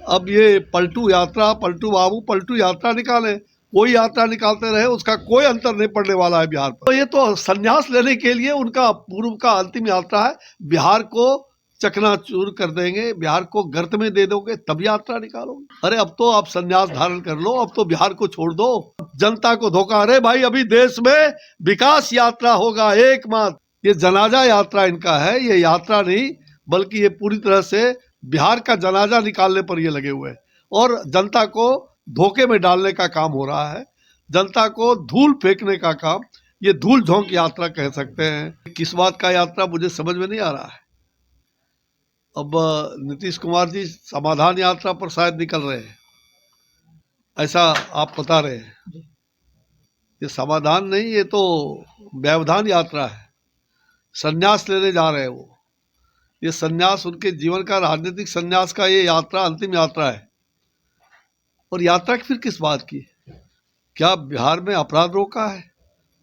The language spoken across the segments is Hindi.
अब ये पलटू यात्रा, पलटू बाबू पलटू यात्रा निकाले, कोई यात्रा निकालते रहे, उसका कोई अंतर नहीं पड़ने वाला है बिहार पर। तो ये तो संन्यास लेने के लिए उनका पूर्व का अंतिम यात्रा है। बिहार को चकनाचूर कर देंगे, बिहार को गर्त में दे दोगे तब यात्रा निकालोगे। अरे अब तो आप संन्यास धारण कर लो, अब तो बिहार को छोड़ दो, जनता को धोखा। अरे भाई अभी देश में विकास यात्रा होगा एकमात्र, ये जनाजा यात्रा इनका है, ये यात्रा नहीं बल्कि ये पूरी तरह से बिहार का जनाजा निकालने पर ये लगे हुए हैं और जनता को धोखे में डालने का काम हो रहा है, जनता को धूल फेंकने का काम, ये धूल झोंक यात्रा कह सकते हैं। किस बात का यात्रा मुझे समझ में नहीं आ रहा है। अब नीतीश कुमार जी समाधान यात्रा पर शायद निकल रहे हैं, ऐसा आप बता रहे हैं। ये समाधान नहीं, ये तो व्यवधान यात्रा है, संन्यास लेने जा रहे हैं वो। ये संन्यास उनके जीवन का, राजनीतिक संन्यास का ये यात्रा अंतिम यात्रा है। और यात्रा फिर किस बात की? क्या बिहार में अपराध रोका है?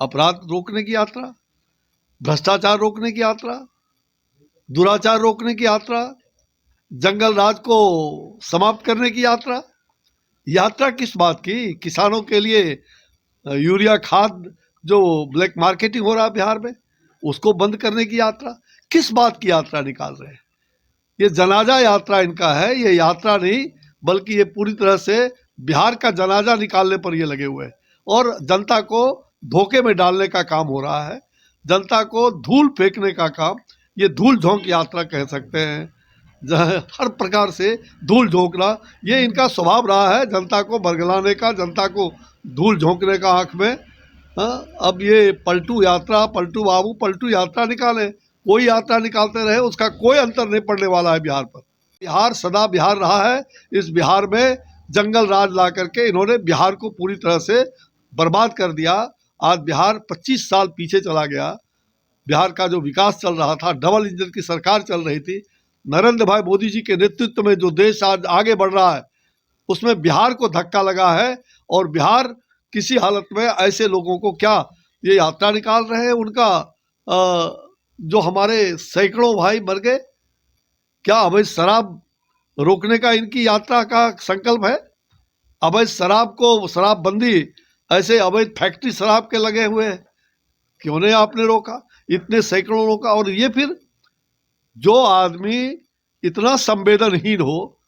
अपराध रोकने की यात्रा, भ्रष्टाचार रोकने की यात्रा, दुराचार रोकने की यात्रा, जंगल राज को समाप्त करने की यात्रा। यात्रा किस बात की? किसानों के लिए यूरिया खाद जो ब्लैक मार्केटिंग हो रहा है बिहार में, उसको बंद करने की यात्रा। किस बात की यात्रा निकाल रहे हैं? ये जनाजा यात्रा इनका है, ये यात्रा नहीं बल्कि ये पूरी तरह से बिहार का जनाजा निकालने पर ये लगे हुए हैं और जनता को धोखे में डालने का काम हो रहा है, जनता को धूल फेंकने का काम, ये धूल झोंक यात्रा कह सकते हैं। हर प्रकार से धूल झोंकना ये इनका स्वभाव रहा है, जनता को बरगलाने का, जनता को धूल झोंकने का आंख में। अब ये पलटू यात्रा, पलटू बाबू पलटू यात्रा निकाले, कोई यात्रा निकालते रहे, उसका कोई अंतर नहीं पड़ने वाला है बिहार पर। बिहार सदा बिहार रहा है, इस बिहार में जंगल राज ला करके इन्होंने बिहार को पूरी तरह से बर्बाद कर दिया। आज बिहार 25 साल पीछे चला गया। बिहार का जो विकास चल रहा था, डबल इंजन की सरकार चल रही थी, नरेंद्र भाई मोदी जी के नेतृत्व में जो देश आज आगे बढ़ रहा है, उसमें बिहार को धक्का लगा है। और बिहार किसी हालत में ऐसे लोगों को, क्या ये यात्रा निकाल रहे हैं उनका, जो हमारे सैकड़ों भाई मर गए, क्या अवैध शराब रोकने का इनकी यात्रा का संकल्प है? अवैध शराब को, शराबबंदी, ऐसे अवैध फैक्ट्री शराब के लगे हुए हैं, क्यों नहीं आपने रोका? इतने सैकड़ों रोका। और ये फिर जो आदमी इतना संवेदनहीन हो,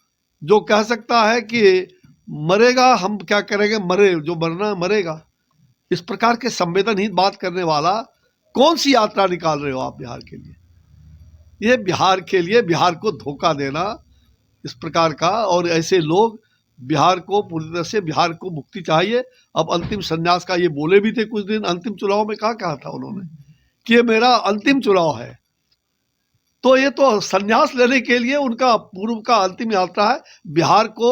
जो कह सकता है कि मरेगा हम क्या करेंगे, मरे जो मरना मरेगा, इस प्रकार के संवेदनहीन बात करने वाला कौन सी यात्रा निकाल रहे हो आप बिहार के लिए? ये बिहार के लिए बिहार को धोखा देना इस प्रकार का। और ऐसे लोग, बिहार को पूरी तरह से, बिहार को मुक्ति चाहिए। अब अंतिम संन्यास का ये बोले भी थे कुछ दिन, अंतिम चुनाव में कहा था उन्होंने कि ये मेरा अंतिम चुनाव है। तो ये तो संन्यास लेने के लिए उनका पूर्व का अंतिम यात्रा है। बिहार को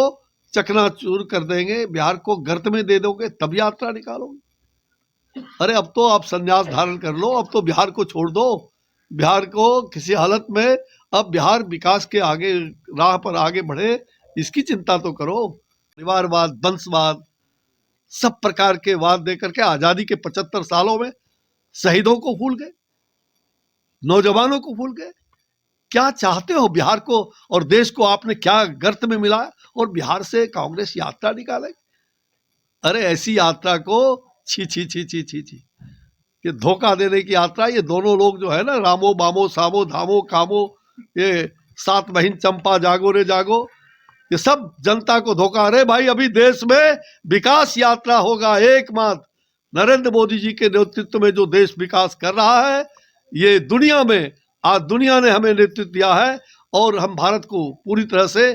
चकनाचूर कर देंगे, बिहार को गर्त में दे दोगे तब यात्रा निकालोगे। अरे अब तो आप संन्यास धारण कर लो, अब तो बिहार को छोड़ दो, बिहार को किसी हालत में, अब बिहार विकास के आगे राह पर आगे बढ़े, इसकी चिंता तो करो। परिवारवाद, वंशवाद, सब प्रकार के वाद देकर के आजादी के 75 सालों में शहीदों को भूल गए, नौजवानों को भूल गए। क्या चाहते हो बिहार को और देश को? आपने क्या गर्त में मिलाया और बिहार से कांग्रेस यात्रा निकालेगी? अरे ऐसी यात्रा को छी छी छी छी छी छी, ये धोखा देने की यात्रा। ये दोनों लोग जो है ना, रामो बामो सामो धामो कामो, ये 7 बहिन चंपा जागो रे जागो, ये सब जनता को धोखा। अरे भाई अभी देश में विकास यात्रा होगा एकमात्र, नरेंद्र मोदी जी के नेतृत्व में जो देश विकास कर रहा है, ये दुनिया में, आज दुनिया ने हमें नेतृत्व दिया है और हम भारत को पूरी तरह से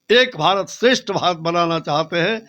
एक भारत श्रेष्ठ भारत बनाना चाहते हैं।